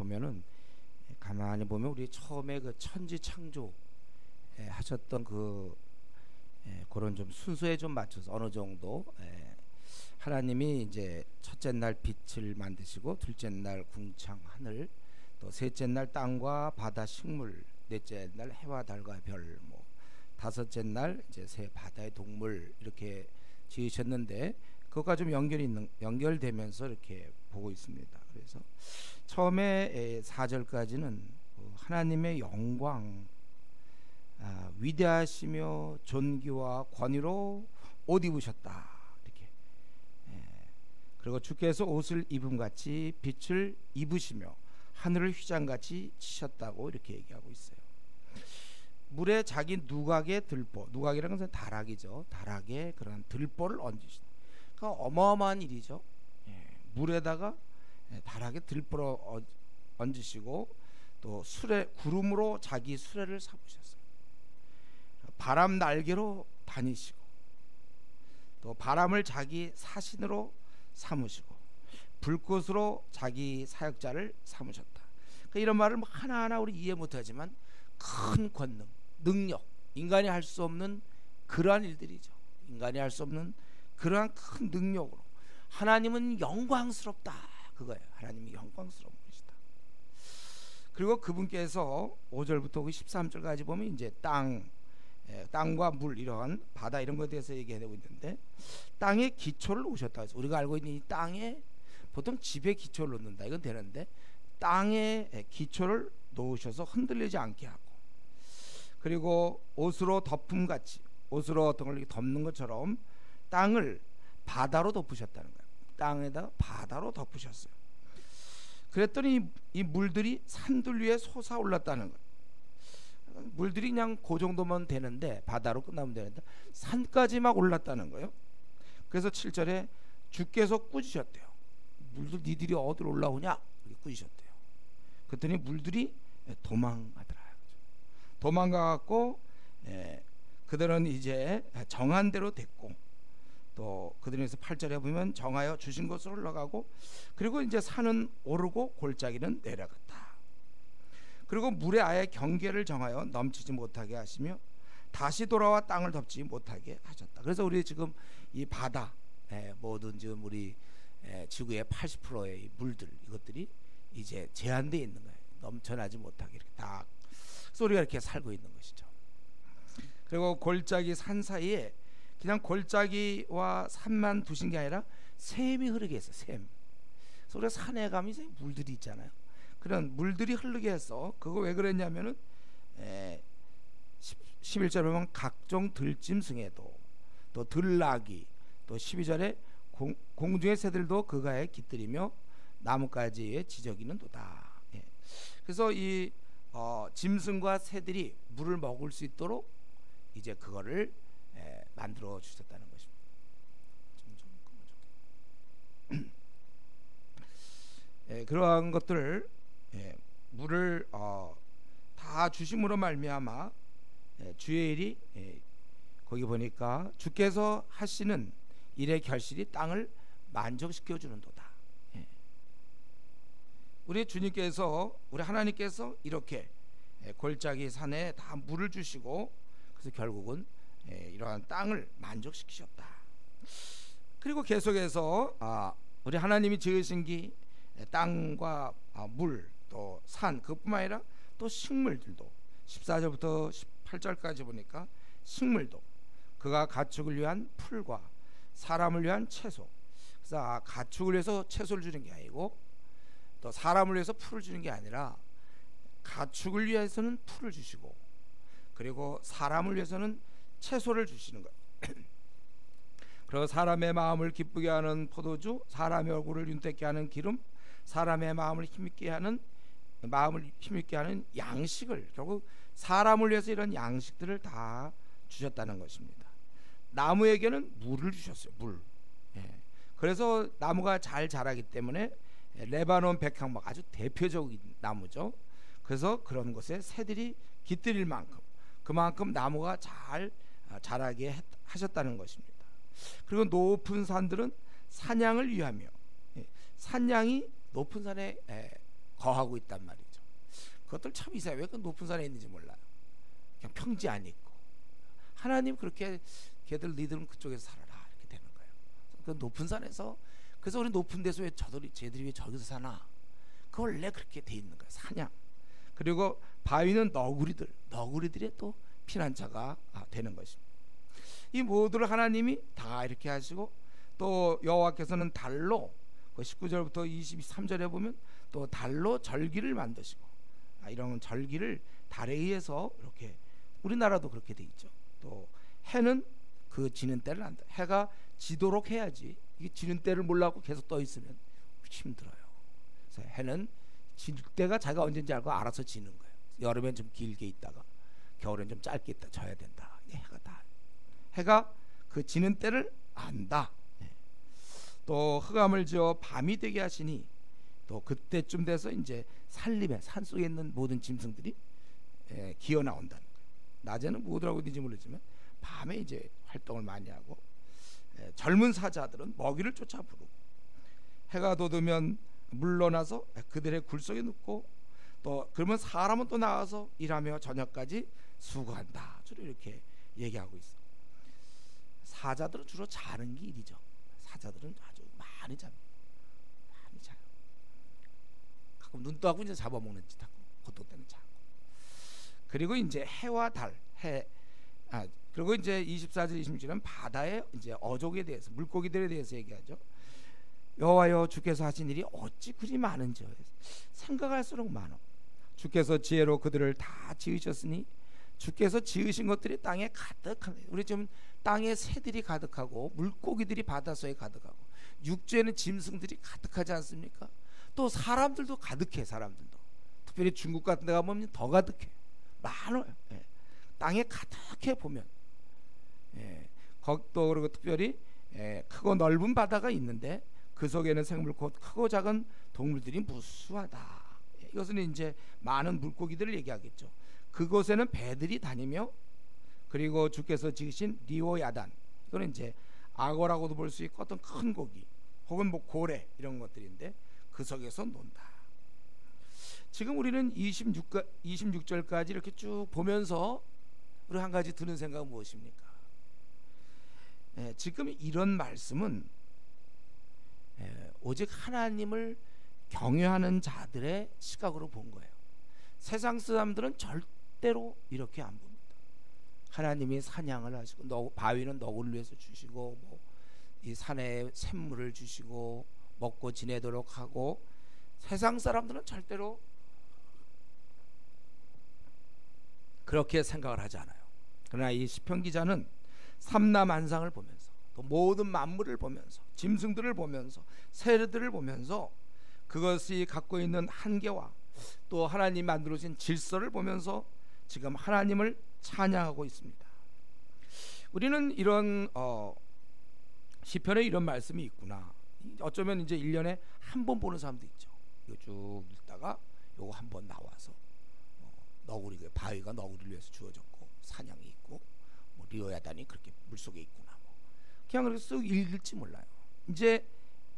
보면은 가만히 보면 우리 처음에 그 천지 창조 하셨던 그런 좀 순서에 좀 맞춰서 어느 정도 하나님이 이제 첫째 날 빛을 만드시고 둘째 날 궁창 하늘, 또 셋째 날 땅과 바다 식물, 넷째 날 해와 달과 별, 뭐 다섯째 날 이제 새 바다의 동물 이렇게 지으셨는데 그것과 좀 연결되면서 이렇게 보고 있습니다. 그래서 처음에 4절까지는 하나님의 영광, 위대하시며 존귀와 권위로 옷 입으셨다 이렇게. 그리고 주께서 옷을 입음같이 빛을 입으시며 하늘을 휘장같이 치셨다고 이렇게 얘기하고 있어요. 물에 자기 누각의 들보, 누각이라는 것은 다락이죠. 다락에 그런 들보를 얹으신, 그러니까 어마어마한 일이죠. 물에다가 다락에 들보를 얹으시고 또 수레, 구름으로 자기 수레를 삼으셨어요. 바람 날개로 다니시고 또 바람을 자기 사신으로 삼으시고 불꽃으로 자기 사역자를 삼으셨다. 그러니까 이런 말을 하나하나 우리 이해 못하지만 큰 권능, 능력, 인간이 할 수 없는 그러한 일들이죠. 인간이 할 수 없는 그러한 큰 능력으로 하나님은 영광스럽다, 그거예요. 하나님이 영광스러운 것이다. 그리고 그분께서 5절부터 13절까지 보면 이제 땅과 물, 이러한 바다 이런 것에 대해서 얘기하고 있는데, 땅의 기초를 놓으셨다 해서 우리가 알고 있는 이 땅에 보통 집에 기초를 놓는다 이건 되는데 땅에 기초를 놓으셔서 흔들리지 않게 하고, 그리고 옷으로 덮음같이, 옷으로 어떤 걸 덮는 것처럼 땅을 바다로 덮으셨다는 거예요. 땅에다 바다로 덮으셨어요. 그랬더니 이 물들이 산들 위에 솟아올랐다는 거예요. 물들이 그냥 그 정도면 되는데, 바다로 끝나면 되는데 산까지 막 올랐다는 거예요. 그래서 7절에 주께서 꾸짖으셨대요. 물들 니들이 어디로 올라오냐 이렇게 꾸짖으셨대요. 그랬더니 물들이 도망가더라. 도망가갖고 그들은 이제 정한 대로 됐고, 또 그들에서 8절에 보면 정하여 주신 곳으로 올라가고, 그리고 이제 산은 오르고 골짜기는 내려갔다. 그리고 물의 아예 경계를 정하여 넘치지 못하게 하시며 다시 돌아와 땅을 덮지 못하게 하셨다. 그래서 우리 지금 이 바다, 모든 지금 우리 지구의 80%의 물들, 이것들이 이제 제한되어 있는 거예요. 넘쳐나지 못하게 이렇게 딱. 그래서 우리가 이렇게 살고 있는 것이죠. 그리고 골짜기 산 사이에 그냥 골짜기와 산만 두신 게 아니라 샘이 흐르게 했어요. 샘. 그래서 우리가 산에 가면 물들이 있잖아요. 그런 물들이 흐르게 해서, 그거 왜 그랬냐면은 11절에 보면 각종 들짐승에도, 또 들나귀, 또 12절에 공중의 새들도 그가에 깃들이며 나뭇가지에 지저귀는도다. 그래서 이 짐승과 새들이 물을 먹을 수 있도록 이제 그거를 만들어 주셨다는 것입니다. 그러한 것들, 물을 다 주심으로 말미암아 주의 일이, 거기 보니까 주께서 하시는 일의 결실이 땅을 만족시켜 주는도다. 우리 주님께서, 우리 하나님께서 이렇게 골짜기 산에 다 물을 주시고, 그래서 결국은 이러한 땅을 만족시키셨다. 그리고 계속해서 우리 하나님이 지으신 기 땅과 물, 또 산, 그뿐만 아니라 또 식물들도 14절부터 18절까지 보니까 식물도 그가 가축을 위한 풀과 사람을 위한 채소, 그래서 가축을 위해서 채소를 주는 게 아니고 또 사람을 위해서 풀을 주는 게 아니라 가축을 위해서는 풀을 주시고, 그리고 사람을 위해서는 채소를 주시는 거예요. 그리고 사람의 마음을 기쁘게 하는 포도주, 사람의 얼굴을 윤택게 하는 기름, 사람의 마음을 힘있게 하는 양식을, 결국 사람을 위해서 이런 양식들을 다 주셨다는 것입니다. 나무에게는 물을 주셨어요. 물. 그래서 나무가 잘 자라기 때문에 레바논 백향목, 아주 대표적인 나무죠. 그래서 그런 곳에 새들이 깃들일 만큼, 그만큼 나무가 잘 자라게 하셨다는 것입니다. 그리고 높은 산들은 사냥을 위하며, 산양이 높은 산에 거하고 있단 말이죠. 그것들 참 이상해. 왜 그 높은 산에 있는지 몰라요. 그냥 평지 안 있고. 하나님 그렇게 걔들 니들은 그쪽에서 살아라 이렇게 되는 거예요. 그 높은 산에서. 그래서 우리 높은 데서 왜 쟤들이 왜 저기서 사나? 그 원래 그렇게 돼 있는 거예요. 사냥. 그리고 바위는 너구리들의 또 피난처가 되는 것입니다. 이 모두를 하나님이 다 이렇게 하시고, 또 여호와께서는 달로, 그 19절부터 23절에 보면 또 달로 절기를 만드시고, 이런 절기를 달에 의해서 이렇게, 우리나라도 그렇게 돼 있죠. 또 해는 그 지는 때를 안다. 해가 지도록 해야지. 이게 지는 때를 몰라고 계속 떠 있으면 힘들어요. 그래서 해는 질 때가 자기가 언제인지 알고 알아서 지는 거예요. 여름엔 좀 길게 있다가 겨울엔 좀 짧게 있다 져야 된다. 해가 그 지는 때를 안다. 또 흑암을 지어 밤이 되게 하시니, 또 그때쯤 돼서 이제 산림에, 산속에 있는 모든 짐승들이 기어 나온다는 거예요. 낮에는 뭐더라고 있는지 모르지만 밤에 이제 활동을 많이 하고, 젊은 사자들은 먹이를 쫓아 부르고, 해가 돋으면 물러나서 그들의 굴 속에 눕고, 또 그러면 사람은 또 나와서 일하며 저녁까지 수고한다. 주로 이렇게 얘기하고 있어요. 사자들은 주로 자는 게 일이죠. 사자들은 아주 많이 잡니다. 많이 자요. 가끔 눈도 하고 이제 잡아먹는 짓 하고, 보통 때는 자고. 그리고 이제 해와 달, 그리고 이제 24절 26절은 바다의 이제 어족에 대해서, 물고기들에 대해서 얘기하죠. 여호와여, 주께서 하신 일이 어찌 그리 많은지 생각할수록 많어. 주께서 지혜로 그들을 다 지으셨으니, 주께서 지으신 것들이 땅에 가득하네. 우리 지금 땅에 새들이 가득하고 물고기들이 바닷속에 가득하고 육지에는 짐승들이 가득하지 않습니까? 또 사람들도 가득해. 사람들도 특별히 중국 같은 데 가보면 더 가득해. 많아요. 땅에 가득해 보면. 또 그리고 특별히 크고 넓은 바다가 있는데 그 속에는 생물, 곧 크고 작은 동물들이 무수하다. 이것은 이제 많은 물고기들을 얘기하겠죠. 그곳에는 배들이 다니며, 그리고 주께서 지으신 리오야단, 이거는 이제 악어라고도 볼 수 있고 어떤 큰 고기 혹은 뭐 고래 이런 것들인데 그 속에서 논다. 지금 우리는 26절까지 이렇게 쭉 보면서 우리 한 가지 드는 생각은 무엇입니까? 지금 이런 말씀은 오직 하나님을 경외하는 자들의 시각으로 본 거예요. 세상 사람들은 절대로 이렇게 안 봅니다. 하나님이 사냥을 하시고, 바위는 너구리를 위해서 주시고, 뭐 이 산에 샘물을 주시고 먹고 지내도록 하고, 세상 사람들은 절대로 그렇게 생각을 하지 않아요. 그러나 이 시편 기자는 삼라만상을 보면서, 또 모든 만물을 보면서, 짐승들을 보면서, 새들을 보면서, 그것이 갖고 있는 한계와 또 하나님 만들어진 질서를 보면서 지금 하나님을 찬양하고 있습니다. 우리는 이런 시편에 이런 말씀이 있구나. 어쩌면 이제 1년에 한 번 보는 사람도 있죠. 이거 쭉 읽다가 요거 한 번 나와서 너구리, 바위가 너구리를 위해서 주어졌고 사냥이 있고 뭐 리오야단이 그렇게 물속에 있구나, 뭐 그냥 그렇게 쓱 읽을지 몰라요. 이제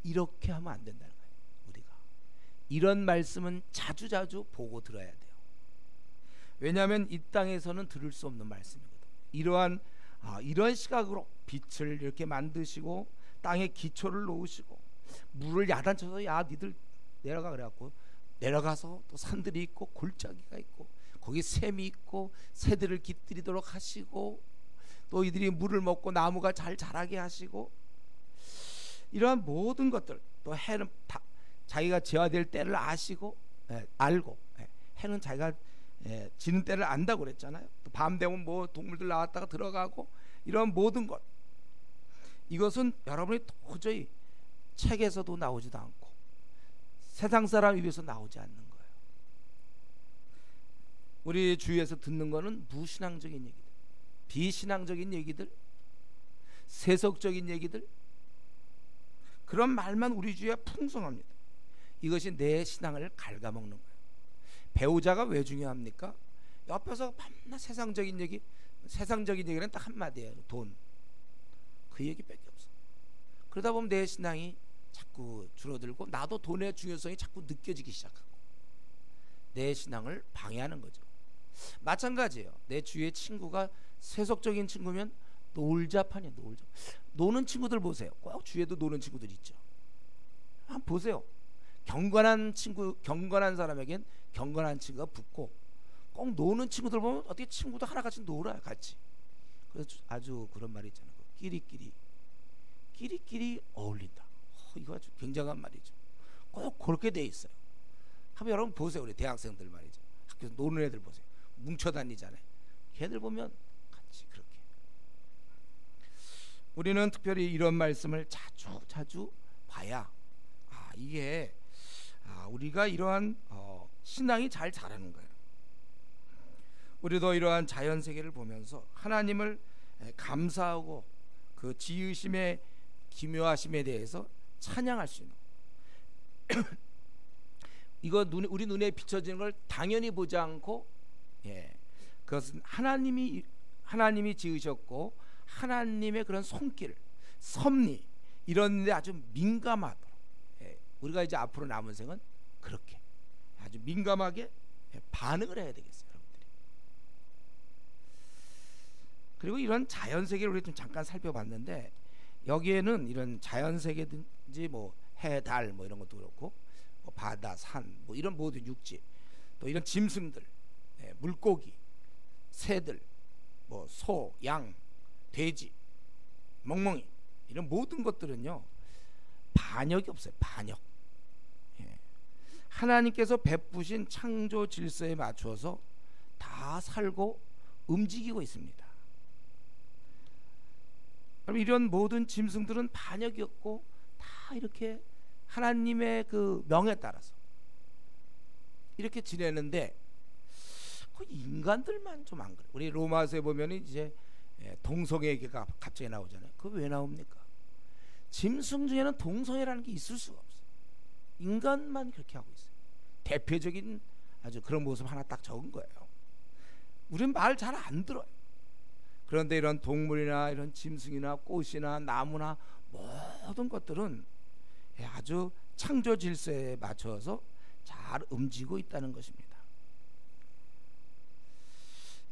이렇게 하면 안 된다는 거예요. 우리가 이런 말씀은 자주자주 보고 들어야 돼요. 왜냐하면 이 땅에서는 들을 수 없는 말씀이거든. 이런 시각으로 빛을 이렇게 만드시고 땅에 기초를 놓으시고 물을 야단쳐서 야 니들 내려가 그래갖고 내려가서 또 산들이 있고 골짜기가 있고 거기 샘이 있고 새들을 깃들이도록 하시고 또 이들이 물을 먹고 나무가 잘 자라게 하시고, 이러한 모든 것들, 또 해는 다 자기가 지어야 될 때를 알고 해는 자기가 지는 때를 안다고 그랬잖아요. 또 밤 되면 뭐 동물들 나왔다가 들어가고, 이런 모든 것, 이것은 여러분이 도저히 책에서도 나오지도 않고 세상 사람 입에서 나오지 않는 거예요. 우리 주위에서 듣는 거는 무신앙적인 얘기들, 비신앙적인 얘기들, 세속적인 얘기들, 그런 말만 우리 주위에 풍성합니다. 이것이 내 신앙을 갉아먹는 거예요. 배우자가 왜 중요합니까? 옆에서 밤낮 세상적인 얘기는 딱 한마디예요. 돈. 그 얘기밖에 없어. 그러다 보면 내 신앙이 자꾸 줄어들고 나도 돈의 중요성이 자꾸 느껴지기 시작하고, 내 신앙을 방해하는 거죠. 마찬가지예요. 내 주위의 친구가 세속적인 친구면 놀자판이에요. 노는 친구들 보세요. 꼭 주위에도 노는 친구들 있죠. 한번 보세요. 경건한 친구, 경건한 사람에겐 경건한 친구가 붙고, 꼭 노는 친구들 보면 어떻게 친구도 하나같이 놀아요, 같이. 그래서 아주 그런 말이 있잖아요. 끼리끼리 어울린다. 이거 아주 굉장한 말이죠. 꼭 그렇게 돼 있어요. 한번 여러분 보세요. 우리 대학생들 말이죠. 학교에서 노는 애들 보세요. 뭉쳐 다니잖아요. 걔들 보면 같이 그렇게. 우리는 특별히 이런 말씀을 자주 봐야 이게 우리가 이러한 신앙이 잘 자라는 거예요. 우리도 이러한 자연 세계를 보면서 하나님을 감사하고 그 지으심의 기묘하심에 대해서 찬양할 수 있는 이거 우리 눈에 비춰지는 걸 당연히 보지 않고, 그것은 하나님이 지으셨고 하나님의 그런 손길, 섭리 이런 데 아주 민감하도록, 우리가 이제 앞으로 남은 생은 그렇게 아주 민감하게 반응을 해야 되겠어요, 여러분들이. 그리고 이런 자연 세계를 우리 좀 잠깐 살펴봤는데, 여기에는 이런 자연 세계든지 뭐 해, 달 뭐 이런 것도 그렇고, 뭐 바다, 산, 뭐 이런 모든 육지, 또 이런 짐승들, 물고기, 새들, 뭐 소, 양, 돼지, 멍멍이 이런 모든 것들은요 반역이 없어요. 반역. 하나님께서 베푸신 창조 질서에 맞추어서 다 살고 움직이고 있습니다. 그럼 이런 모든 짐승들은 반역이 없고 다 이렇게 하나님의 그 명에 따라서 이렇게 지내는데, 그 인간들만 좀 안 그래. 우리 로마서에 보면 이제 동성애가 갑자기 나오잖아요. 그거 왜 나옵니까? 짐승 중에는 동성애라는 게 있을 수가 없어요. 인간만 그렇게 하고 있어요. 대표적인 아주 그런 모습 하나 딱 적은 거예요. 우리는 말 잘 안 들어요. 그런데 이런 동물이나 이런 짐승이나 꽃이나 나무나 모든 것들은 아주 창조 질서에 맞춰서 잘 움직이고 있다는 것입니다.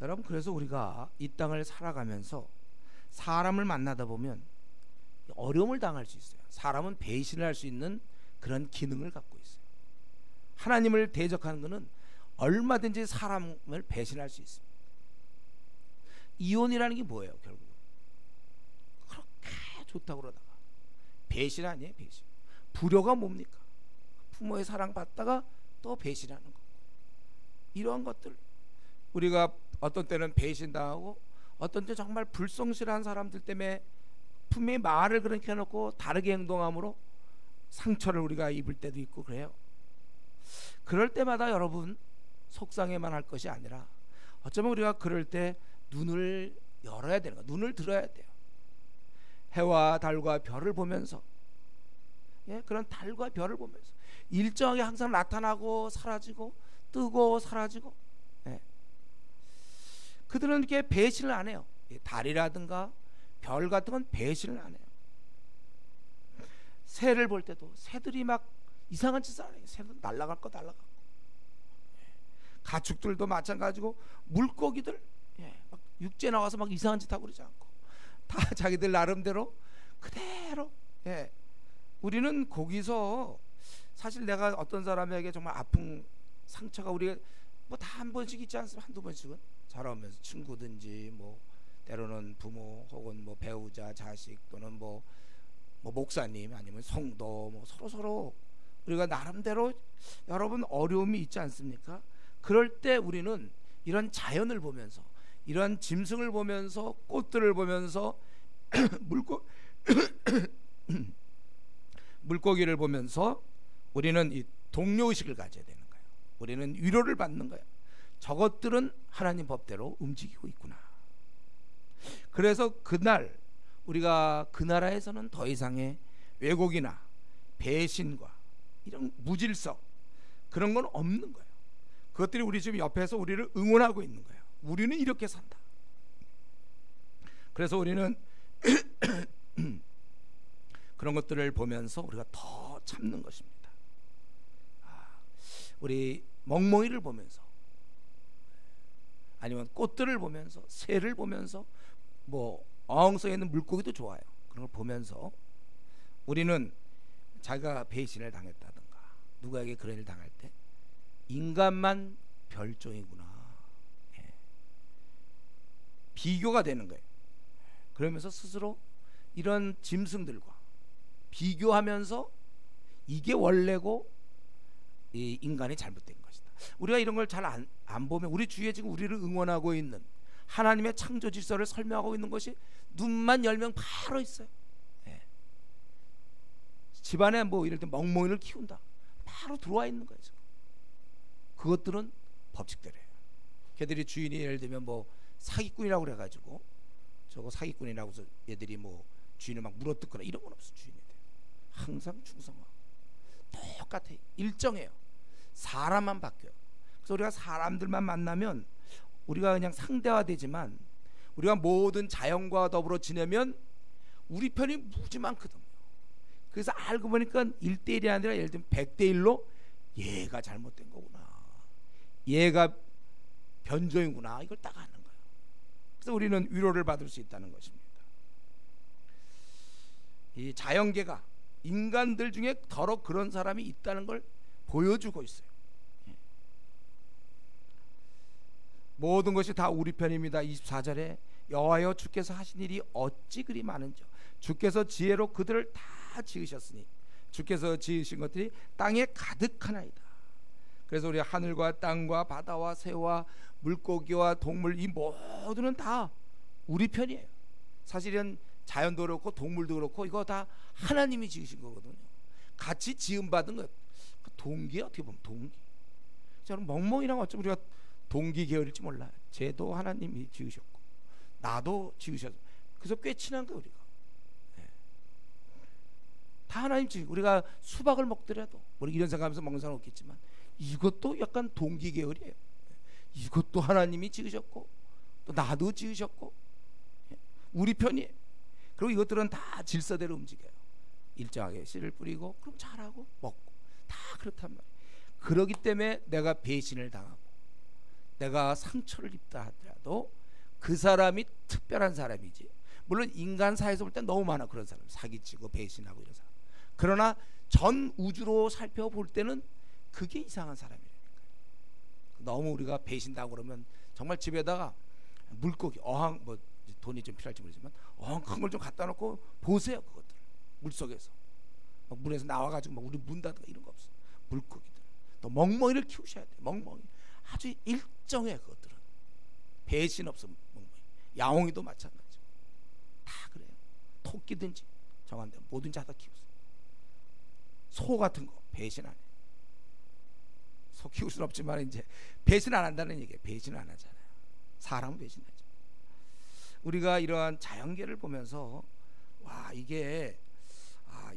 여러분, 그래서 우리가 이 땅을 살아가면서 사람을 만나다 보면 어려움을 당할 수 있어요. 사람은 배신을 할 수 있는 그런 기능을 갖고 있어요. 하나님을 대적하는 것은 얼마든지 사람을 배신할 수 있습니다. 이혼이라는 게 뭐예요? 결국 그렇게 좋다고 그러다가 배신 아니에요? 배신. 불효가 뭡니까? 부모의 사랑 받다가 또 배신하는 거. 이러한 것들 우리가 어떤 때는 배신당하고, 어떤 때 정말 불성실한 사람들 때문에 분명히 말을 그렇게 해놓고 다르게 행동함으로 상처를 우리가 입을 때도 있고 그래요. 그럴 때마다 여러분 속상해만 할 것이 아니라, 어쩌면 우리가 그럴 때 눈을 열어야 되는 거예요. 눈을 들어야 돼요. 해와 달과 별을 보면서, 그런 달과 별을 보면서 일정하게 항상 나타나고 사라지고 뜨고 사라지고, 그들은 이렇게 배신을 안 해요. 달이라든가 별 같은 건 배신을 안 해요. 새를 볼 때도 새들이 막 이상한 짓을 안 해요. 새는 날아갈 거 날아가고, 가축들도 마찬가지고, 물고기들 막 육지에 나와서 막 이상한 짓 하고 그러지 않고 다 자기들 나름대로 그대로. 우리는 거기서 사실 내가 어떤 사람에게 정말 아픈 상처가 우리가 뭐 다 한 번씩 있지 않습니까? 한두 번씩은 자라오면서 친구든지 뭐 때로는 부모 혹은 뭐 배우자, 자식 또는 뭐 목사님 아니면 성도, 뭐 서로 우리가 나름대로 여러분 어려움이 있지 않습니까? 그럴 때 우리는 이런 자연을 보면서, 이런 짐승을 보면서, 꽃들을 보면서 물고기를 보면서 우리는 이 동료의식을 가져야 되는 거예요. 우리는 위로를 받는 거예요. 저것들은 하나님 법대로 움직이고 있구나. 그래서 그날 우리가 그 나라에서는 더 이상의 왜곡이나 배신과 이런 무질서 그런 건 없는 거예요. 그것들이 우리 지금 옆에서 우리를 응원하고 있는 거예요. 우리는 이렇게 산다. 그래서 우리는 그런 것들을 보면서 우리가 더 참는 것입니다. 우리 멍멍이를 보면서, 아니면 꽃들을 보면서, 새를 보면서, 뭐 어항성에 있는 물고기도 좋아요. 그런 걸 보면서 우리는 자기가 배신을 당했다든가 누구에게 그런 일을 당할 때 인간만 별종이구나, 예, 비교가 되는 거예요. 그러면서 스스로 이런 짐승들과 비교하면서 이게 원래고 이 인간이 잘못된 것이다. 우리가 이런 걸 잘 안 보면 우리 주위에 지금 우리를 응원하고 있는 하나님의 창조 질서를 설명하고 있는 것이 눈만 열면 바로 있어요. 예. 집안에 뭐 이럴 때 멍멍이를 키운다, 바로 들어와 있는 거예요. 지금. 그것들은 법칙대로예요. 걔들이 주인이 예를 들면 뭐 사기꾼이라고 그래가지고 저거 사기꾼이라고 해서 얘들이 뭐 주인을 막 물어뜯거나 이런 건 없어. 주인에 대해 항상 충성하고 똑같아요. 일정해요. 사람만 바뀌어요. 그래서 우리가 사람들만 만나면 우리가 그냥 상대화되지만 우리가 모든 자연과 더불어 지내면 우리 편이 무지 많거든요. 그래서 알고 보니까 1대1이 아니라 예를 들면 100대1로 얘가 잘못된 거구나, 얘가 변종이구나, 이걸 딱 아는 거예요. 그래서 우리는 위로를 받을 수 있다는 것입니다. 이 자연계가 인간들 중에 더러 그런 사람이 있다는 걸 보여주고 있어요. 모든 것이 다 우리 편입니다. 24절에 여호와여 주께서 하신 일이 어찌 그리 많은지요. 주께서 지혜로 그들을 다 지으셨으니 주께서 지으신 것들이 땅에 가득하나이다. 그래서 우리 하늘과 땅과 바다와 새와 물고기와 동물 이 모두는 다 우리 편이에요. 사실은 자연도 그렇고 동물도 그렇고 이거 다 하나님이 지으신 거거든요. 같이 지음받은 것. 동기 어떻게 보면 동기. 저는 멍멍이랑 어쩌면 우리가 동기 계열일지 몰라요. 쟤도 하나님이 지으셨고 나도 지으셨고 그래서 꽤 친한 거예요. 우리가 다 하나님 지으시고 우리가 수박을 먹더라도 뭐 이런 생각하면서 먹는 사람 없겠지만 이것도 약간 동기 계열이에요. 이것도 하나님이 지으셨고 또 나도 지으셨고 우리 편이에요. 그리고 이것들은 다 질서대로 움직여요. 일정하게 씨를 뿌리고 그럼 자라고 먹고 다 그렇단 말이에요. 그러기 때문에 내가 배신을 당하고 내가 상처를 입다 하더라도 그 사람이 특별한 사람이지. 물론 인간 사회에서 볼 때 너무 많아 그런 사람, 사기치고 배신하고 이런 사람. 그러나 전 우주로 살펴볼 때는 그게 이상한 사람이라니까. 너무 우리가 배신당하고 그러면 정말 집에다가 물고기 어항 뭐 돈이 좀 필요할지 모르지만 어항 큰 걸 좀 갖다 놓고 보세요. 그것들 물속에서 막 물에서 나와가지고 막 우리 문 닫고 이런 거 없어. 물고기들 또 멍멍이를 키우셔야 돼. 멍멍이 아주 일정해. 그것들은 배신 없어. 멍멍이 야옹이도 마찬가지. 다 그래요. 토끼든지 정한 대로 뭐든지 하다 키우세요. 소 같은 거 배신 안 해. 소 키울 수는 없지만 이제 배신 안 한다는 얘기예요. 배신 안 하잖아요. 사람은 배신하죠. 우리가 이러한 자연계를 보면서 와 이게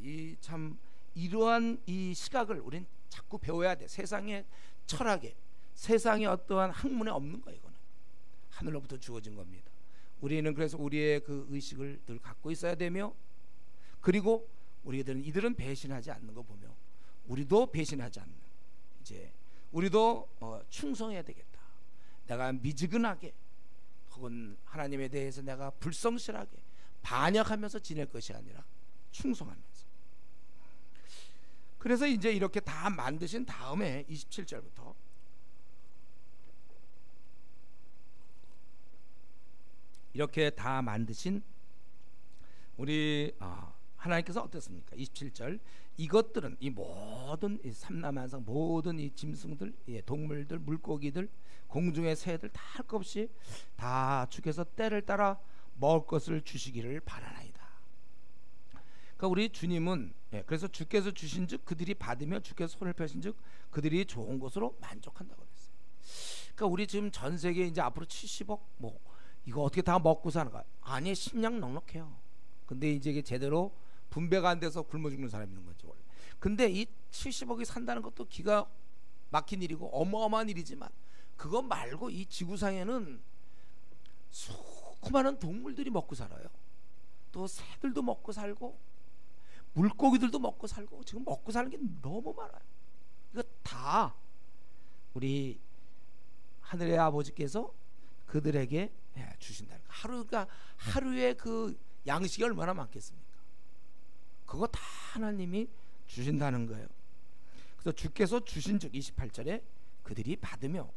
이 참 이러한 이 시각을 우린 자꾸 배워야 돼. 세상의 철학에 세상의 어떠한 학문에 없는 거예요. 이거는 하늘로부터 주어진 겁니다. 우리는 그래서 우리의 그 의식을 늘 갖고 있어야 되며 그리고 우리들은 이들은 배신하지 않는 거 보며 우리도 배신하지 않는 이제 우리도 충성해야 되겠다. 내가 미지근하게 혹은 하나님에 대해서 내가 불성실하게 반역하면서 지낼 것이 아니라 충성하면서. 그래서 이제 이렇게 다 만드신 다음에 27절부터 이렇게 다 만드신 우리 하나님께서 어떻습니까? 27절 이것들은 이 모든 이 삼라만상 모든 이 짐승들, 동물들, 물고기들, 공중의 새들 다 할 것 없이 다 주께서 때를 따라 먹을 것을 주시기를 바라나이다. 그러니까 우리 주님은 그래서 주께서 주신즉 그들이 받으며 주께서 손을 펴신즉 그들이 좋은 것으로 만족한다고 그랬어요. 그러니까 우리 지금 전 세계 이제 앞으로 70억 뭐 이거 어떻게 다 먹고 사는 거야? 아니 식량 넉넉해요. 근데 이제 이게 제대로 분배가 안 돼서 굶어 죽는 사람이 있는 거죠 원래. 근데 이 70억이 산다는 것도 기가 막힌 일이고 어마어마한 일이지만 그거 말고 이 지구상에는 수많은 동물들이 먹고 살아요. 또 새들도 먹고 살고 물고기들도 먹고 살고 지금 먹고 사는 게 너무 많아요. 이거 다 우리 하늘의 아버지께서 그들에게 주신다는 거. 하루가 하루에 그 양식이 얼마나 많겠습니까? 그거 다 하나님이 주신다는 거예요. 그래서 주께서 주신즉 28절에 그들이 받으며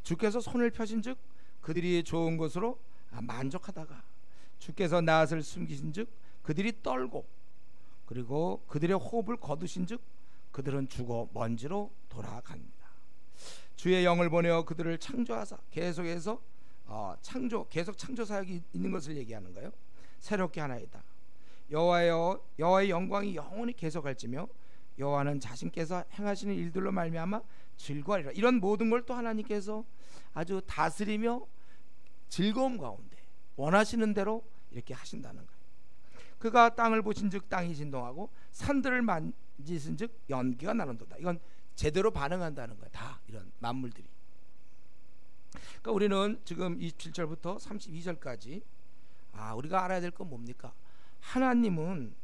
주께서 손을 펴신즉 그들이 좋은 것으로 만족하다가 주께서 낫을 숨기신즉 그들이 떨고 그리고 그들의 호흡을 거두신즉 그들은 죽어 먼지로 돌아갑니다. 주의 영을 보내어 그들을 창조하사 계속해서 계속 창조 사역이 있는 것을 얘기하는 거예요. 새롭게 하나이다. 여호와의 영광이 영원히 계속할지며 여호와는 자신께서 행하시는 일들로 말미암아 즐거워하리라. 이런 모든 걸 또 하나님께서 아주 다스리며 즐거움 가운데 원하시는 대로 이렇게 하신다는 거예요. 그가 땅을 보신즉 땅이 진동하고 산들을 만지신즉 연기가 나는도다. 이건 제대로 반응한다는 거예요. 다 이런 만물들이. 그러니까 우리는 지금 27절부터 32절까지 우리가 알아야 될 건 뭡니까? 하나님은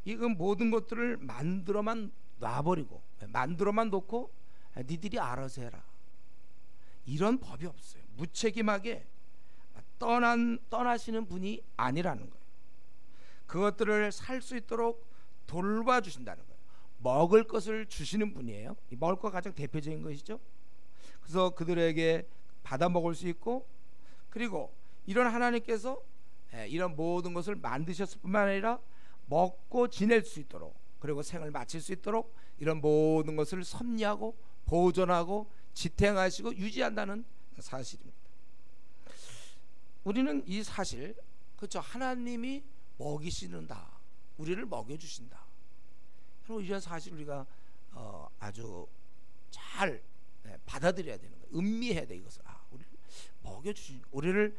이건 모든 것들을 만들어만 놔버리고 만들어만 놓고 니들이 알아서 해라, 이런 법이 없어요. 무책임하게 떠나시는 분이 아니라는 거예요. 그것들을 살 수 있도록 돌봐주신다는 거예요. 먹을 것을 주시는 분이에요. 먹을 것 가장 대표적인 것이죠. 그래서 그들에게 받아 먹을 수 있고, 그리고 이런 하나님께서 이런 모든 것을 만드셨을 뿐만 아니라 먹고 지낼 수 있도록, 그리고 생을 마칠 수 있도록 이런 모든 것을 섭리하고 보존하고 지탱하시고 유지한다는 사실입니다. 우리는 이 사실, 그렇죠, 하나님이 먹이시는다, 우리를 먹여주신다, 이런 사실 우리가 아주 잘 받아들여야 되는 거예요. 음미해야 돼. 이것을 우리를 먹여주신, 우리를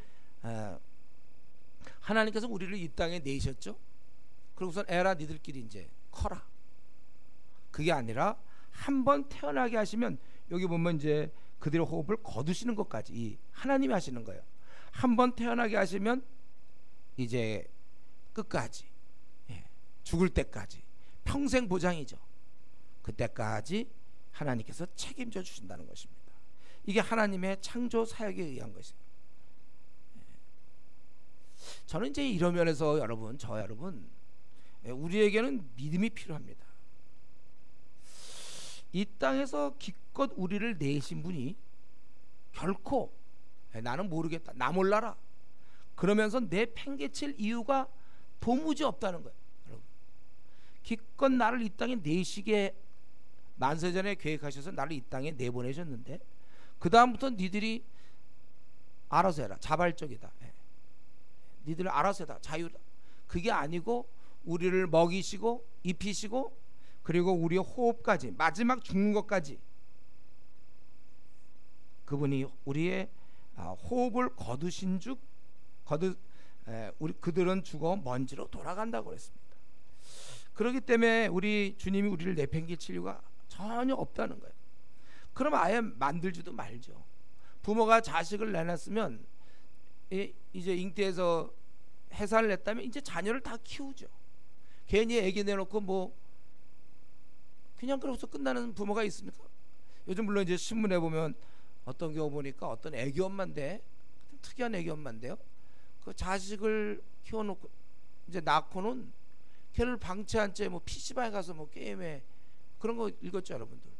하나님께서 우리를 이 땅에 내셨죠. 그러고선 에라 니들끼리 이제 커라, 그게 아니라 한번 태어나게 하시면, 여기 보면 이제 그들의 호흡을 거두시는 것까지 이 하나님이 하시는 거예요. 한번 태어나게 하시면 이제 끝까지, 죽을 때까지 평생 보장이죠. 그때까지 하나님께서 책임져 주신다는 것입니다. 이게 하나님의 창조 사역에 의한 것입니다. 저는 이제 이런 면에서 여러분, 우리에게는 믿음이 필요합니다. 이 땅에서 기껏 우리를 내신 분이 결코 나는 모르겠다, 나 몰라라 그러면서 내 팽개칠 이유가 도무지 없다는 거예요. 여러분, 기껏 나를 이 땅에 내시게 만세전에 계획하셔서 나를 이 땅에 내보내셨는데 그 다음부터 니들이 알아서 해라, 자발적이다, 니들 알아서 해라, 자유다, 그게 아니고 우리를 먹이시고 입히시고 그리고 우리의 호흡까지, 마지막 죽는 것까지 그분이 우리의 호흡을 거두신 즉 그들은 죽어 먼지로 돌아간다고 그랬습니다. 그렇기 때문에 우리 주님이 우리를 내팽개칠 이유가 전혀 없다는 거예요. 그럼 아예 만들지도 말죠. 부모가 자식을 내놨으면 이제 잉태해서 해산을 냈다면 이제 자녀를 다 키우죠. 괜히 애기 내놓고 뭐 그냥 그러고서 끝나는 부모가 있습니까? 요즘 물론 이제 신문에 보면 어떤 경우 보니까 어떤 애기 엄마인데, 특이한 애기 엄마인데요, 그 자식을 키워놓고 이제 낳고는 걔를 방치한 채 뭐 PC방에 가서 뭐 게임에 그런 거 읽었죠, 여러분들?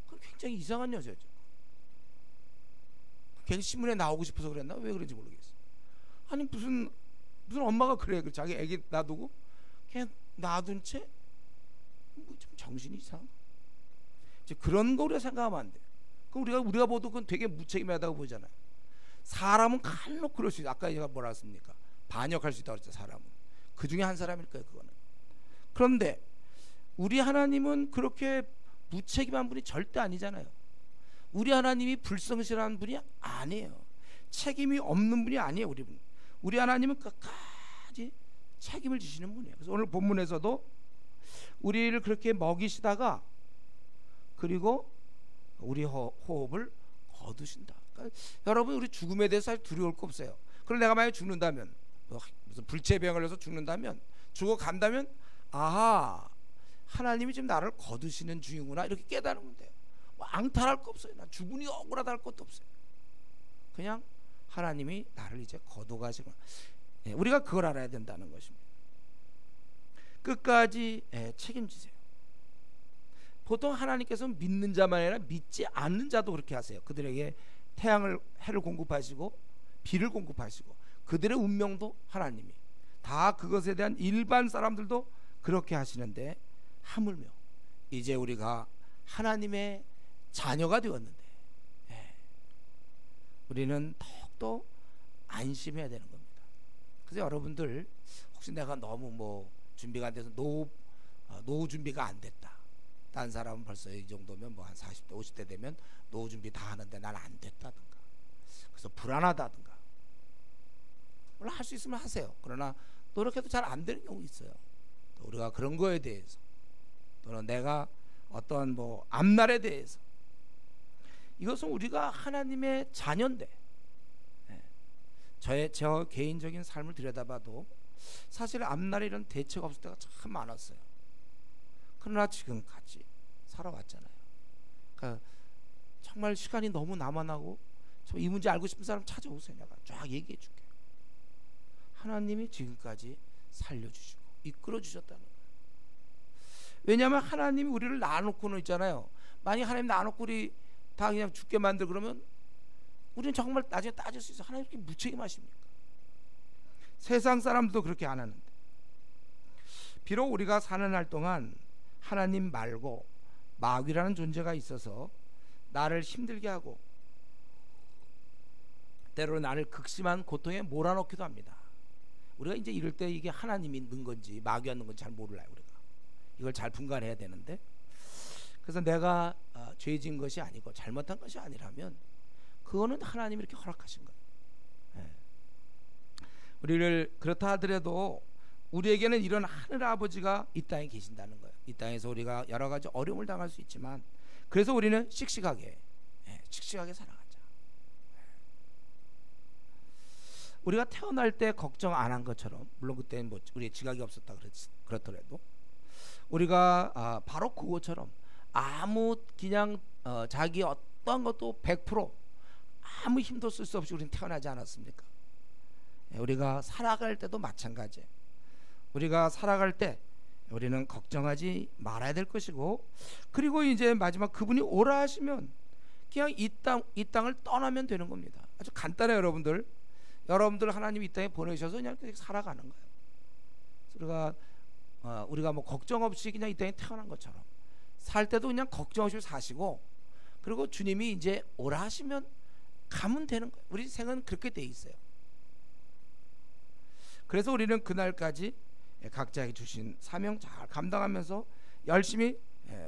그 굉장히 이상한 여자죠. 괜히 신문에 나오고 싶어서 그랬나? 왜 그런지 모르겠어요. 아니 무슨 엄마가 그래, 자기 애기 놔두고 걔 놔둔 채 뭐 좀 정신이 이상. 이제 그런 거 우리가 생각하면 안 돼. 그 우리가 봐도 그건 되게 무책임하다고 보잖아요. 사람은 간혹 그럴 수 있어요. 아까 제가 뭐라 했습니까? 반역할 수 있다고 그랬죠. 사람은 그 중에 한 사람일 거예요, 그거는. 그런데 우리 하나님은 그렇게 무책임한 분이 절대 아니잖아요. 우리 하나님이 불성실한 분이 아니에요. 책임이 없는 분이 아니에요. 우리 하나님은 끝까지 책임을 지시는 분이에요. 그래서 오늘 본문에서도 우리를 그렇게 먹이시다가 그리고 우리 호흡을 거두신다. 그러니까 여러분, 우리 죽음에 대해서 사실 두려울 거 없어요. 그럼 내가 만약에 죽는다면, 무슨 불치병을 걸려서 죽는다면, 죽어간다면, 아하, 하나님이 지금 나를 거두시는 중이구나, 이렇게 깨달으면 돼요. 앙탈할 거 없어요. 나 죽으니 억울하다 할 것도 없어요. 그냥 하나님이 나를 이제 거둬가시고, 우리가 그걸 알아야 된다는 것입니다. 끝까지 책임지세요. 보통 하나님께서 믿는 자만 아니라 믿지 않는 자도 그렇게 하세요. 그들에게 태양을, 해를 공급하시고 비를 공급하시고 그들의 운명도 하나님이 다, 그것에 대한 일반 사람들도 그렇게 하시는데, 하물며 이제 우리가 하나님의 자녀가 되었는데 우리는 더욱더 안심해야 되는 겁니다. 그래서 여러분들, 혹시 내가 너무 뭐 준비가 안 돼서 노후 준비가 안 됐다, 딴 사람은 벌써 이 정도면 뭐 한 40대 50대 되면 노후 준비 다 하는데 난 안 됐다든가, 그래서 불안하다든가, 물론 할 수 있으면 하세요. 그러나 노력해도 잘 안 되는 경우 있어요. 또 우리가 그런 거에 대해서, 또는 내가 어떤 뭐 앞날에 대해서, 이것은 우리가 하나님의 자녀인데, 저 개인적인 삶을 들여다봐도 사실 앞날에 이런 대책 없을 때가 참 많았어요. 그러나 지금까지 살아왔잖아요. 그러니까 정말 시간이 너무 남아나고, 이 문제 알고 싶은 사람 찾아오세요. 내가 쫙 얘기해 줄게요. 하나님이 지금까지 살려주시고 이끌어 주셨다는 거예요. 왜냐하면 하나님이 우리를 놔놓고는 있잖아요. 만약 하나님 놔놓고 우리 다 그냥 죽게 만들 그러면 우리는 정말 나중에 따질 수 있어요. 하나님 이렇게 무책임하십니까? 세상 사람도 그렇게 안 하는데, 비록 우리가 사는 날 동안 하나님 말고 마귀라는 존재가 있어서 나를 힘들게 하고 때로 나를 극심한 고통에 몰아넣기도 합니다. 우리가 이제 이럴 때 이게 하나님이 넣은 건지 마귀가 넣은 건지 잘 몰라요. 우리가 이걸 잘 분간해야 되는데, 그래서 내가 죄진 것이 아니고 잘못한 것이 아니라면 그거는 하나님이 이렇게 허락하신 거예요. 우리를 그렇다 하더라도 우리에게는 이런 하늘 아버지가 이 땅에 계신다는 거예요. 이 땅에서 우리가 여러 가지 어려움을 당할 수 있지만, 그래서 우리는 씩씩하게 살아가자. 우리가 태어날 때 걱정 안 한 것처럼, 물론 그때는 뭐 우리의 지각이 없었다 그렇더라도 우리가 바로 그것처럼 아무 그냥 자기 어떤 것도 100% 아무 힘도 쓸 수 없이 우리는 태어나지 않았습니까? 우리가 살아갈 때도 마찬가지예요. 우리가 살아갈 때 우리는 걱정하지 말아야 될 것이고, 그리고 이제 마지막 그분이 오라 하시면 그냥 이 땅을 떠나면 되는 겁니다. 아주 간단해요. 여러분들 하나님이 이 땅에 보내셔서 그냥 살아가는 거예요. 우리가 뭐 걱정 없이 그냥 이 땅에 태어난 것처럼 살 때도 그냥 걱정 없이 사시고, 그리고 주님이 이제 오라 하시면 가면 되는 거예요. 우리 생은 그렇게 돼 있어요. 그래서 우리는 그날까지 각자에게 주신 사명 잘 감당하면서 열심히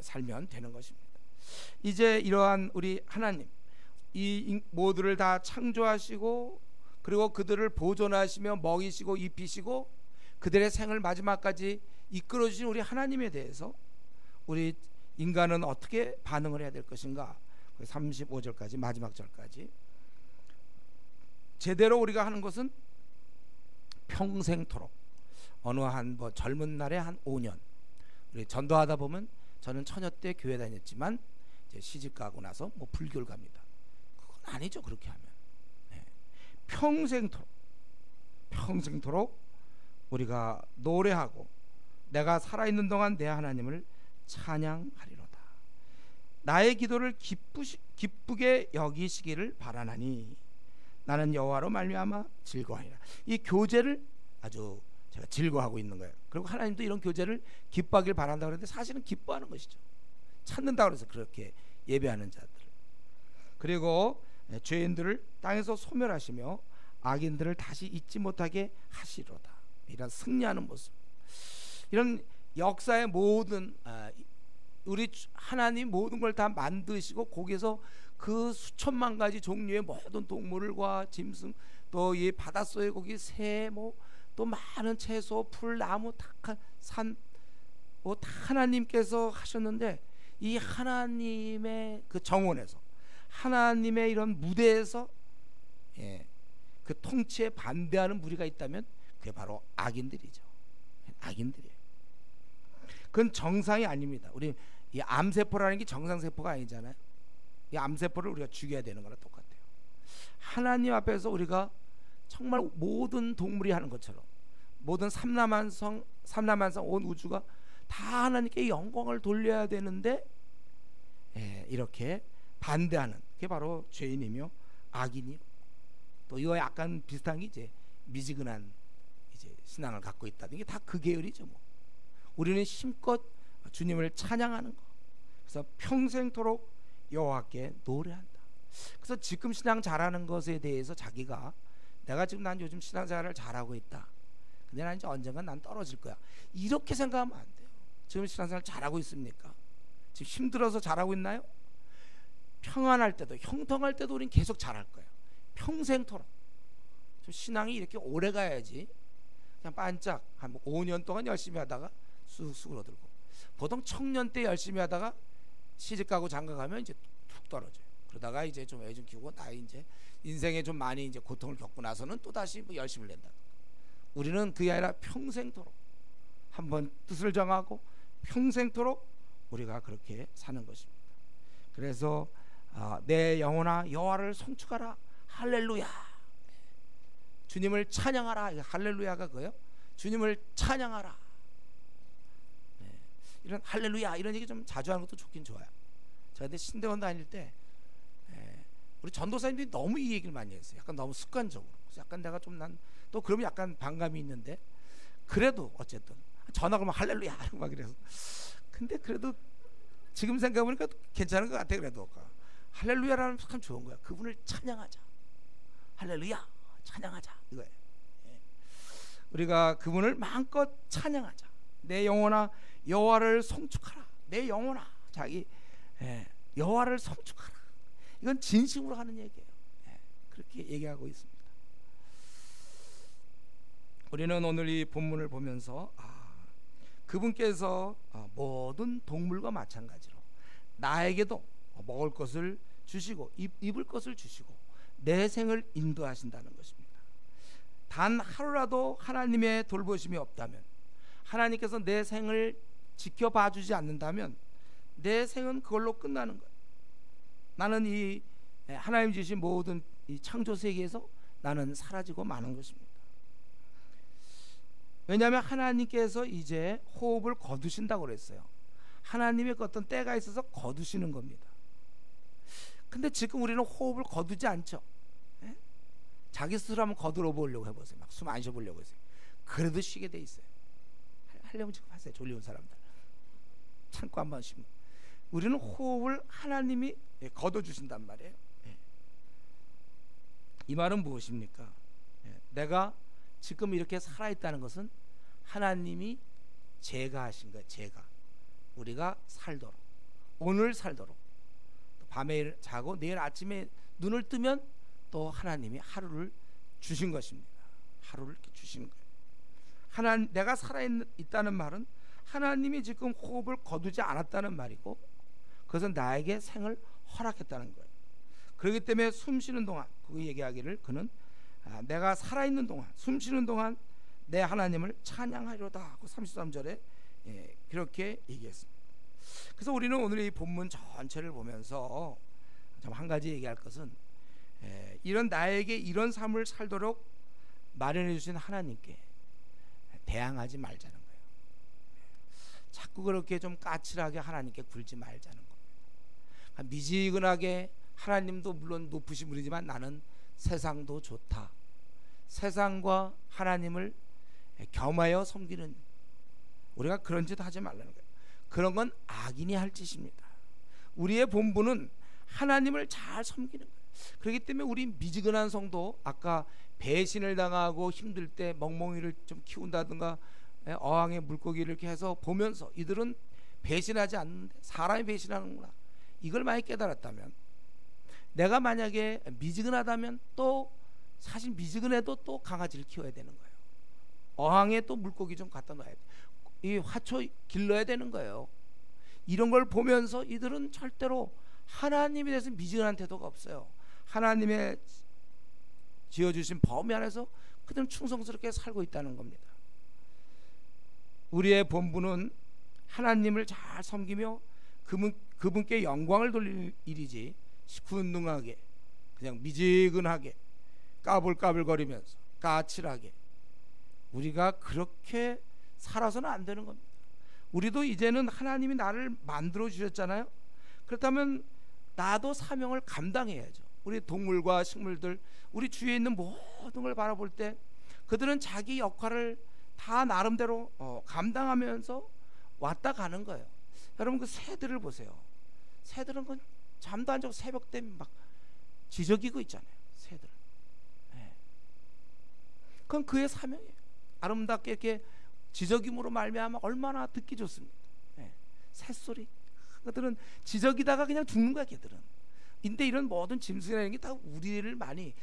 살면 되는 것입니다. 이제 이러한 우리 하나님, 이 모두를 다 창조하시고 그리고 그들을 보존하시며 먹이시고 입히시고 그들의 생을 마지막까지 이끌어 주신 우리 하나님에 대해서 우리 인간은 어떻게 반응을 해야 될 것인가? 35절까지 마지막 절까지 제대로 우리가 하는 것은 평생토록, 어느 한 뭐 젊은 날에 한 5년, 우리 전도하다 보면 저는 처녀 때 교회 다녔지만 이제 시집 가고 나서 뭐 불교를 갑니다. 그건 아니죠. 그렇게 하면 평생토록 우리가 노래하고 내가 살아있는 동안 내 하나님을 찬양하리로다. 나의 기도를 기쁘게 여기시기를 바라나니 나는 여호와로 말미암아 즐거워하리라. 이 교제를 아주 제가 즐거워하고 있는 거예요. 그리고 하나님도 이런 교제를 기뻐하길 바란다고 그랬는데 사실은 기뻐하는 것이죠. 찾는다고 해서 그렇게 예배하는 자들, 그리고 죄인들을 땅에서 소멸하시며 악인들을 다시 잊지 못하게 하시로다. 이런 승리하는 모습, 이런 역사의 모든 우리 하나님 모든 걸 다 만드시고 거기에서 그 수천만 가지 종류의 모든 동물과 짐승, 또 이 바닷속에 거기 새, 또 많은 채소, 풀, 나무, 산, 다 하나님께서 하셨는데, 이 하나님의 그 정원에서, 하나님의 이런 무대에서 그 통치에 반대하는 무리가 있다면 그게 바로 악인들이죠. 악인들이에요. 그건 정상이 아닙니다. 우리 이 암세포라는 게 정상세포가 아니잖아요. 이 암세포를 우리가 죽여야 되는 거랑 똑같아요. 하나님 앞에서 우리가 정말 모든 동물이 하는 것처럼, 모든 삼라만성 온 우주가 다 하나님께 영광을 돌려야 되는데, 이렇게 반대하는 게 바로 죄인이며 악인이요. 또 이와 약간 비슷한 게 이제 미지근한 이제 신앙을 갖고 있다는 게 다 그 계열이죠. 뭐 우리는 힘껏 주님을 찬양하는 거. 그래서 평생토록 여호와께 노래한다. 그래서 지금 신앙 잘하는 것에 대해서 자기가 내가 지금 난 요즘 신앙생활을 잘하고 있다. 근데 난 이제 언젠간 난 떨어질 거야. 이렇게 생각하면 안 돼요. 지금 신앙생활 잘하고 있습니까? 지금 힘들어서 잘하고 있나요? 평안할 때도 형통할 때도 우린 계속 잘할 거예요. 평생토록. 좀 신앙이 이렇게 오래 가야지 그냥 반짝 한 5년 동안 열심히 하다가 쑥 수그러들고, 보통 청년 때 열심히 하다가 시집가고 장가가면 이제 툭 떨어져요. 그러다가 이제 좀 애 좀 키우고 나이 이제 인생에 좀 많이 이제 고통을 겪고 나서는 또 다시 뭐 열심을 낸다. 우리는 그게 아니라 평생토록 한번 뜻을 정하고 평생토록 우리가 그렇게 사는 것입니다. 그래서 내 영혼아 여호와를 송축하라. 할렐루야. 주님을 찬양하라. 할렐루야가 그거예요. 주님을 찬양하라. 이런 할렐루야 이런 얘기 좀 자주 하는 것도 좋긴 좋아요. 제가 그때 신대원 다닐 때 우리 전도사님들이 너무 이 얘기를 많이 했어요. 약간 너무 습관적으로. 그래서 약간 내가 좀 난 또 그러면 약간 반감이 있는데, 그래도 어쨌든 전화 걸면 할렐루야 막 이래서, 근데 그래도 지금 생각해보니까 괜찮은 것 같아. 그래도 할렐루야라는 참 좋은 거야. 그분을 찬양하자. 할렐루야 찬양하자 이거예요. 우리가 그분을 마음껏 찬양하자. 내 영혼아 여호와를 송축하라. 내 영혼아 자기 여호와를 송축하라. 이건 진심으로 하는 얘기예요. 그렇게 얘기하고 있습니다. 우리는 오늘 이 본문을 보면서 그분께서 모든 동물과 마찬가지로 나에게도 먹을 것을 주시고 입을 것을 주시고 내 생을 인도하신다는 것입니다. 단 하루라도 하나님의 돌보심이 없다면, 하나님께서 내 생을 지켜봐 주지 않는다면 내 생은 그걸로 끝나는 거예요. 나는 이 하나님 주신 모든 이 창조 세계에서 나는 사라지고 마는 것입니다. 왜냐하면 하나님께서 이제 호흡을 거두신다고 그랬어요. 하나님의 어떤 때가 있어서 거두시는 겁니다. 근데 지금 우리는 호흡을 거두지 않죠. 자기 스스로 한번 거들어 보려고 해보세요. 막 숨 안 쉬어보려고 해서 그래도 쉬게 돼 있어요. 하려면 지금 하세요. 졸리운 사람들 참고 한번 쉬면. 우리는 호흡을 하나님이 거둬주신단 말이에요. 이 말은 무엇입니까? 내가 지금 이렇게 살아있다는 것은 하나님이 제가 하신 거예요. 제가 우리가 살도록, 오늘 살도록, 밤에 자고 내일 아침에 눈을 뜨면 또 하나님이 하루를 주신 것입니다. 하루를 이렇게 주시는 거예요. 내가 살아있다는 말은 하나님이 지금 호흡을 거두지 않았다는 말이고, 그것은 나에게 생을 허락했다는 거예요. 그렇기 때문에 숨 쉬는 동안, 그 얘기하기를 그는 내가 살아있는 동안, 숨 쉬는 동안 내 하나님을 찬양하리로다 하고 33절에 그렇게 얘기했습니다. 그래서 우리는 오늘 이 본문 전체를 보면서 한 가지 얘기할 것은, 이런 나에게 이런 삶을 살도록 마련해 주신 하나님께 대항하지 말자는 거예요. 자꾸 그렇게 좀 까칠하게 하나님께 굴지 말자는 겁니다. 미지근하게 하나님도 물론 높으신 분이지만 나는 세상도 좋다, 세상과 하나님을 겸하여 섬기는, 우리가 그런 짓 하지 말라는 거예요. 그런 건 악인이 할 짓입니다. 우리의 본분은 하나님을 잘 섬기는 거예요. 그렇기 때문에 우리 미지근한 성도, 아까 배신을 당하고 힘들 때 멍멍이를 좀 키운다든가 어항에 물고기를 이렇게 해서 보면서 이들은 배신하지 않는데 사람이 배신하는구나, 이걸 많이 깨달았다면, 내가 만약에 미지근하다면 또 사실 미지근해도 또 강아지를 키워야 되는 거예요. 어항에 또 물고기 좀 갖다 놔야 돼. 이 화초 길러야 되는 거예요. 이런 걸 보면서 이들은 절대로 하나님에 대해서 미지근한 태도가 없어요. 하나님의 지어주신 범위 안에서 그들은 충성스럽게 살고 있다는 겁니다. 우리의 본분은 하나님을 잘 섬기며 그분께 영광을 돌릴 일이지 시큰둥하게 그냥 미지근하게 까불까불거리면서 까칠하게 우리가 그렇게 살아서는 안 되는 겁니다. 우리도 이제는 하나님이 나를 만들어 주셨잖아요. 그렇다면 나도 사명을 감당해야죠. 우리 동물과 식물들, 우리 주위에 있는 모든 걸 바라볼 때 그들은 자기 역할을 다 나름대로 감당하면서 왔다 가는 거예요. 여러분 그 새들을 보세요. 새들은 그 잠도 안 자고 새벽 되면 막 지저귀고 있잖아요. 새들. 네. 그건 그의 사명이에요. 아름답게 이렇게 지저귀므로 말미암아 얼마나 듣기 좋습니까? 네. 새소리. 그들은 지저귀다가 그냥 죽는 거야, 걔들은. 근데 이런 모든 짐승이라는 게 다 우리를 많이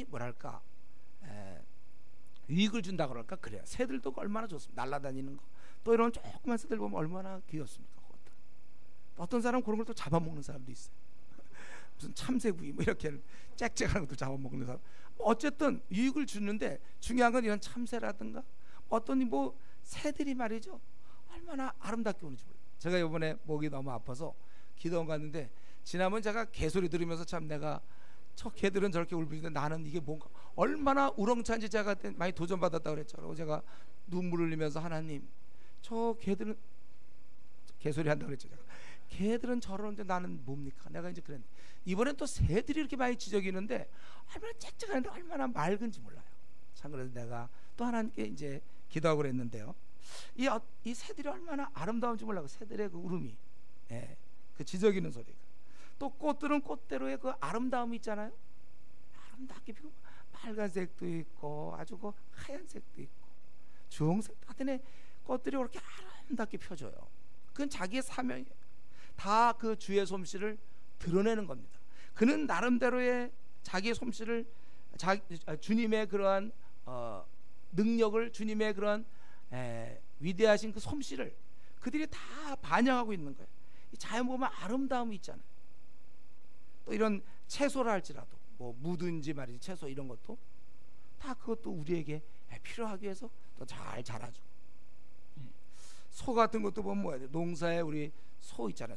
뭐랄까 유익을 준다 그럴까 그래요. 새들도 얼마나 좋습니다. 날아다니는 거. 또 이런 조그만 새들 보면 얼마나 귀엽습니까? 그것들. 어떤 사람 그런 걸 또 잡아먹는 사람도 있어요. 무슨 참새구이 뭐 이렇게 짹짹하는 것도 잡아먹는 사람. 어쨌든 유익을 주는데 중요한 건 이런 참새라든가 어떤 뭐 새들이 말이죠. 얼마나 아름답게 오는지 몰라요. 제가 이번에 목이 너무 아파서 기도원 갔는데 지난번 제가 개소리 들으면서 참 내가 저 개들은 저렇게 울부짖는데 나는 이게 뭔가 얼마나 우렁찬지 제가 많이 도전받았다고 그랬죠. 그리고 제가 눈물을 흘리면서 하나님 저 개들은 개소리 한다고 그랬죠. 제가 개들은 저러는데 나는 뭡니까? 내가 이제 그랬는데 이번엔 또 새들이 이렇게 많이 지저귀는데 얼마나 짹짹하는데 얼마나 맑은지 몰라요. 참 그래서 내가 또 하나님께 이제 기도하고 그랬는데요. 이 새들이 얼마나 아름다운지 몰라요. 새들의 그 울음이, 그 지저귀는 소리가. 또 꽃들은 꽃대로의 그 아름다움이 있잖아요. 아름답게 피고 빨간색도 있고 아주 그 하얀색도 있고 주홍색 하여튼 꽃들이 그렇게 아름답게 펴져요. 그건 자기의 사명이에요. 다 그 주의 솜씨를 드러내는 겁니다. 그는 나름대로의 자기의 솜씨를 주님의 그러한 능력을 주님의 그러한 위대하신 그 솜씨를 그들이 다 반영하고 있는 거예요. 자연 보면 아름다움이 있잖아요. 또 이런 채소라 할지라도 뭐 무든지 말이지 채소 이런 것도 다 그것도 우리에게 필요하기 위해서 또 잘 자라죠. 소 같은 것도 보면 뭐야 돼? 농사에 우리 소 있잖아요.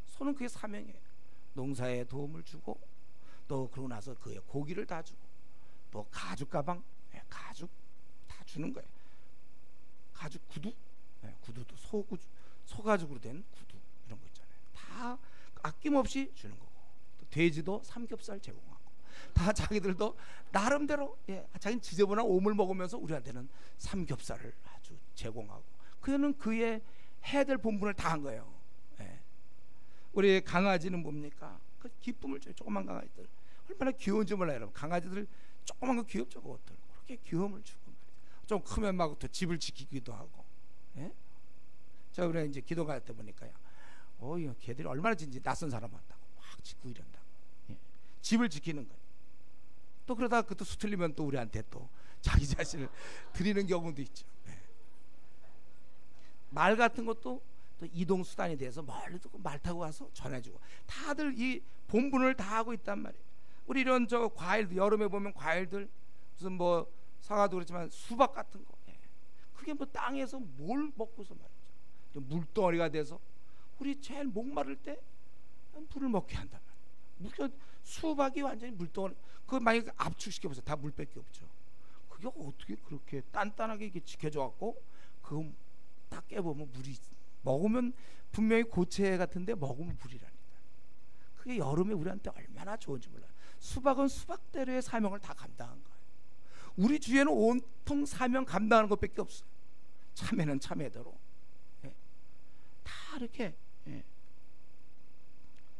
소는 그게 사명이에요. 농사에 도움을 주고 또 그러고 나서 그의 고기를 다 주고 또 가죽 가방, 가죽 다 주는 거예요. 가죽 구두, 구두도 소 가죽으로 된 구두 이런 거 있잖아요. 다 아낌없이 주는 거고 또 돼지도 삼겹살 제공하고 다 자기들도 나름대로 자기는 지저분한 오물 먹으면서 우리한테는 삼겹살을 아주 제공하고 그는 그의 해야 될 본분을 다 한 거예요. 우리 강아지는 뭡니까? 그 기쁨을 줘요. 조그만 강아지들 얼마나 귀여운지 몰라요. 여러분 강아지들 조그만 거 귀엽죠. 그것들 그렇게 귀여움을 주고 좀 크면 막 또 집을 지키기도 하고. 저 우리 이제 기도 갈 때 보니까요. 걔들이 얼마나 진지 낯선 사람 왔다고 막 짓고 이런다고. 집을 지키는 거예요. 또 그러다가 그것도 수틀리면 또 우리한테 또 자기 자신을 드리는 경우도 있죠. 말 같은 것도 또 이동 수단에 대해서 멀리도 말 타고 와서 전해주고 다들 이 본분을 다 하고 있단 말이에요. 우리 이런 저 과일들 여름에 보면 과일들 무슨 뭐 사과도 그렇지만 수박 같은 거 그게 뭐 땅에서 뭘 먹고서 말이죠. 물덩어리가 돼서 우리 제일 목마를 때 물을 먹게 한단 말이에요. 수박이 완전히 물덩어리 그거 만약에 압축시켜보세요. 다 물밖에 없죠. 그게 어떻게 그렇게 단단하게 이렇게 지켜져 갖고 그거 딱 깨보면 물이 먹으면 분명히 고체 같은데 먹으면 물이라니까. 그게 여름에 우리한테 얼마나 좋은지 몰라요. 수박은 수박대로의 사명을 다 감당한 거예요. 우리 주위에는 온통 사명 감당하는 것밖에 없어요. 참외는 참외대로 다 이렇게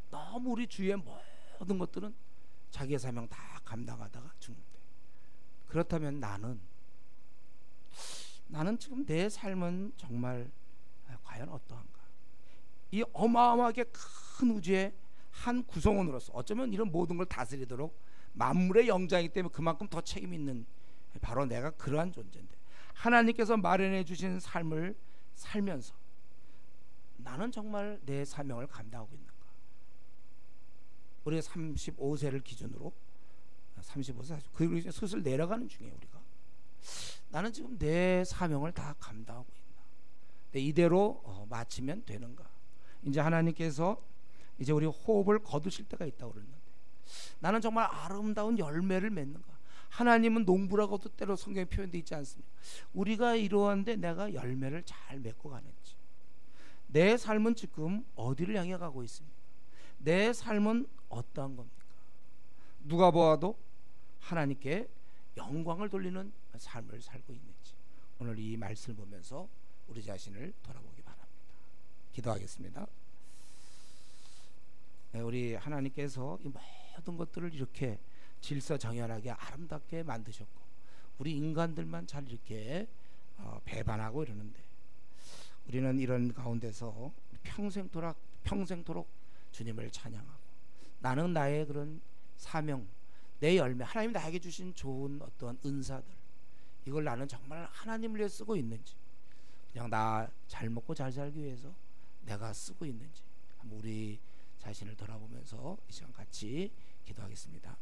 너무 우리 주위의 모든 것들은 자기의 사명 다 감당하다가 죽는데 그렇다면 나는 지금 내 삶은 정말 과연 어떠한가? 이 어마어마하게 큰 우주의 한 구성원으로서 어쩌면 이런 모든 걸 다스리도록 만물의 영장이기 때문에 그만큼 더 책임 있는 바로 내가 그러한 존재인데 하나님께서 마련해 주신 삶을 살면서 나는 정말 내 사명을 감당하고 있는가? 우리 35세를 기준으로 35세 그리고 이제 슬슬 내려가는 중이에요. 우리가 나는 지금 내 사명을 다 감당하고 있나? 근데 이대로 마치면 되는가? 이제 하나님께서 이제 우리 호흡을 거두실 때가 있다고 그랬는데, 나는 정말 아름다운 열매를 맺는가? 하나님은 농부라고도 때로 성경에 표현되어 있지 않습니까? 우리가 이러한데 내가 열매를 잘 맺고 가는지, 내 삶은 지금 어디를 향해 가고 있습니까? 내 삶은 어떠한 겁니까? 누가 보아도 하나님께 영광을 돌리는 삶을 살고 있는지, 오늘 이 말씀을 보면서 우리 자신을 돌아보기 바랍니다. 기도하겠습니다. 네, 우리 하나님께서 이 모든 것들을 이렇게 질서정연하게 아름답게 만드셨고, 우리 인간들만 잘 이렇게 배반하고 이러는데, 우리는 이런 가운데서 평생토록 주님을 찬양하고, 나는 나의 그런 사명, 내 열매, 하나님이 나에게 주신 좋은 어떤 은사들, 이걸 나는 정말 하나님을 위해 쓰고 있는지, 그냥 나 잘 먹고 잘 살기 위해서 내가 쓰고 있는지, 한번 우리 자신을 돌아보면서 이 시간 같이 기도하겠습니다.